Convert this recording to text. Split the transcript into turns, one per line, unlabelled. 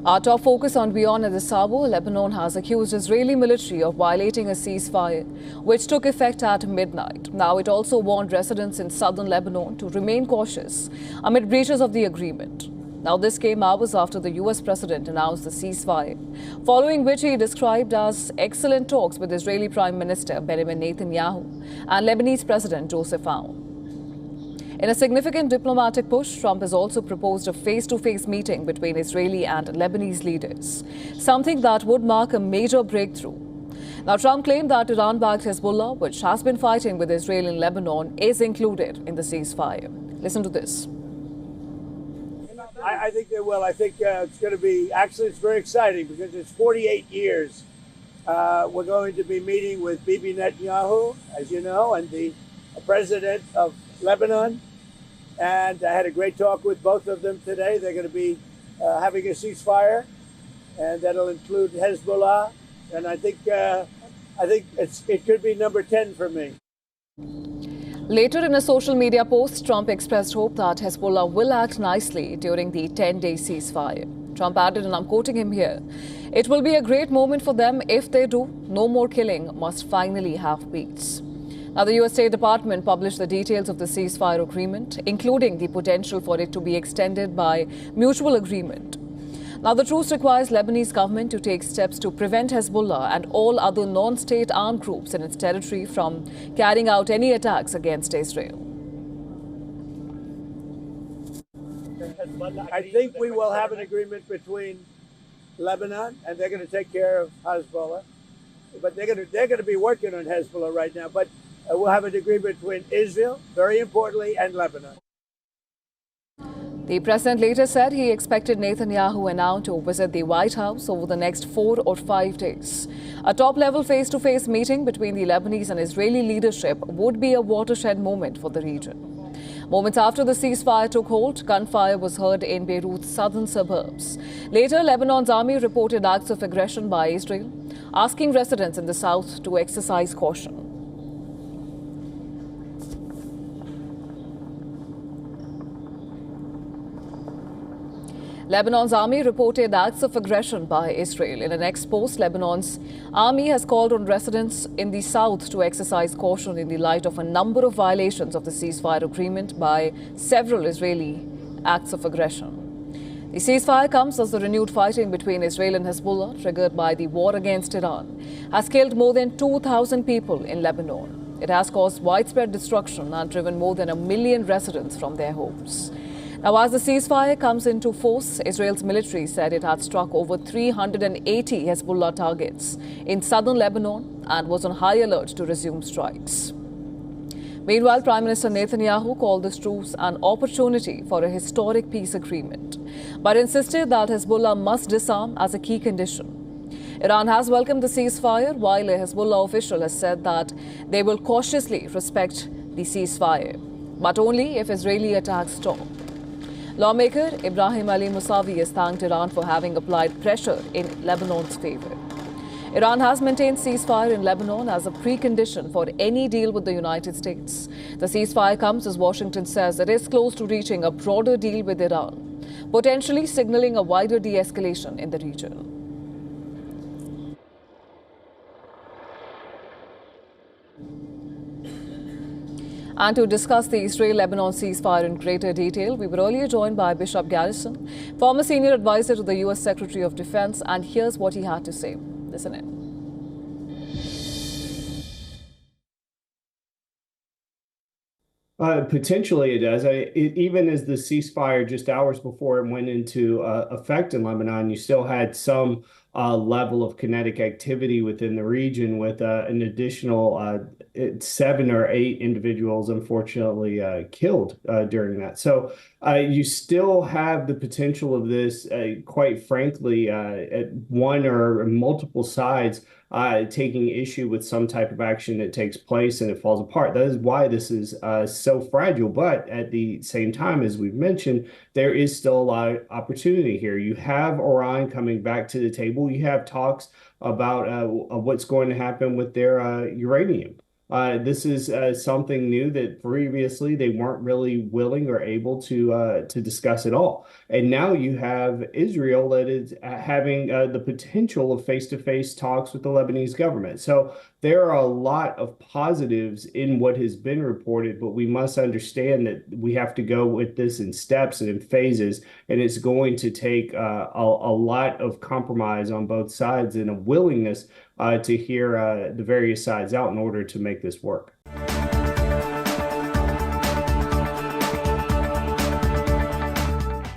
Our top focus on WION this hour. Lebanon has accused Israeli military of violating a ceasefire, which took effect at midnight. Now it also warned residents in southern Lebanon to remain cautious amid breaches of the agreement. Now this came hours after the US president announced the ceasefire, following which he described as excellent talks with Israeli Prime Minister Benjamin Netanyahu and Lebanese President Joseph Aoun. In a significant diplomatic push, Trump has also proposed a face-to-face meeting between Israeli and Lebanese leaders, something that would mark a major breakthrough. Now, Trump claimed that Iran-backed Hezbollah, which has been fighting with Israel in Lebanon, is included in the ceasefire. Listen to this.
I think they will. I think it's going to be, actually, it's very exciting because it's 48 years. We're going to be meeting with Bibi Netanyahu, as you know, and the president of Lebanon. And I had a great talk with both of them today. They're going to be having a ceasefire, and that'll include Hezbollah. And I think it could be number 10 for me.
Later in a social media post, Trump expressed hope that Hezbollah will act nicely during the 10-day ceasefire. Trump added, and I'm quoting him here, "It will be a great moment for them if they do. No more killing must finally have peace." Now, the U.S. State Department published the details of the ceasefire agreement, including the potential for it to be extended by mutual agreement. Now, the truce requires Lebanese government to take steps to prevent Hezbollah and all other non-state armed groups in its territory from carrying out any attacks against Israel.
I think we will have an agreement between Lebanon, and they're going to take care of Hezbollah. But they're going to be working on Hezbollah right now. But we'll have an agreement between Israel, very importantly, and Lebanon.
The president later said he expected Netanyahu and Aoun to visit the White House over the next 4 or 5 days. A top-level face-to-face meeting between the Lebanese and Israeli leadership would be a watershed moment for the region. Moments after the ceasefire took hold, gunfire was heard in Beirut's southern suburbs. Later, Lebanon's army reported acts of aggression by Israel, asking residents in the south to exercise caution. Lebanon's army reported acts of aggression by Israel. In an ex-post, Lebanon's army has called on residents in the south to exercise caution in the light of a number of violations of the ceasefire agreement by several Israeli acts of aggression. The ceasefire comes as the renewed fighting between Israel and Hezbollah, triggered by the war against Iran, has killed more than 2,000 people in Lebanon. It has caused widespread destruction and driven more than 1 million residents from their homes. Now, as the ceasefire comes into force, Israel's military said it had struck over 380 Hezbollah targets in southern Lebanon and was on high alert to resume strikes. Meanwhile, Prime Minister Netanyahu called this truce an opportunity for a historic peace agreement, but insisted that Hezbollah must disarm as a key condition. Iran has welcomed the ceasefire, while a Hezbollah official has said that they will cautiously respect the ceasefire, but only if Israeli attacks stop. Lawmaker Ibrahim Ali Musavi has thanked Iran for having applied pressure in Lebanon's favor. Iran has maintained ceasefire in Lebanon as a precondition for any deal with the United States. The ceasefire comes as Washington says it is close to reaching a broader deal with Iran, potentially signaling a wider de-escalation in the region. And to discuss the Israel-Lebanon ceasefire in greater detail, we were earlier joined by Bishop Garrison, former senior advisor to the U.S. Secretary of Defense, and here's what he had to say. Listen in.
Potentially it does. Even as the ceasefire just hours before it went into effect in Lebanon, you still had some level of kinetic activity within the region with an additional 7 or 8 individuals, unfortunately, killed during that. So you still have the potential of this, quite frankly, at one or multiple sides taking issue with some type of action that takes place and it falls apart. That is why this is so fragile. But at the same time, as we've mentioned, there is still a lot of opportunity here. You have Iran coming back to the table. You have talks about what's going to happen with their uranium. This is something new that previously they weren't really willing or able to discuss at all. And now you have Israel that is having the potential of face-to-face talks with the Lebanese government. So there are a lot of positives in what has been reported, but we must understand that we have to go with this in steps and in phases, and it's going to take a lot of compromise on both sides and a willingness to hear the various sides out in order to make this work.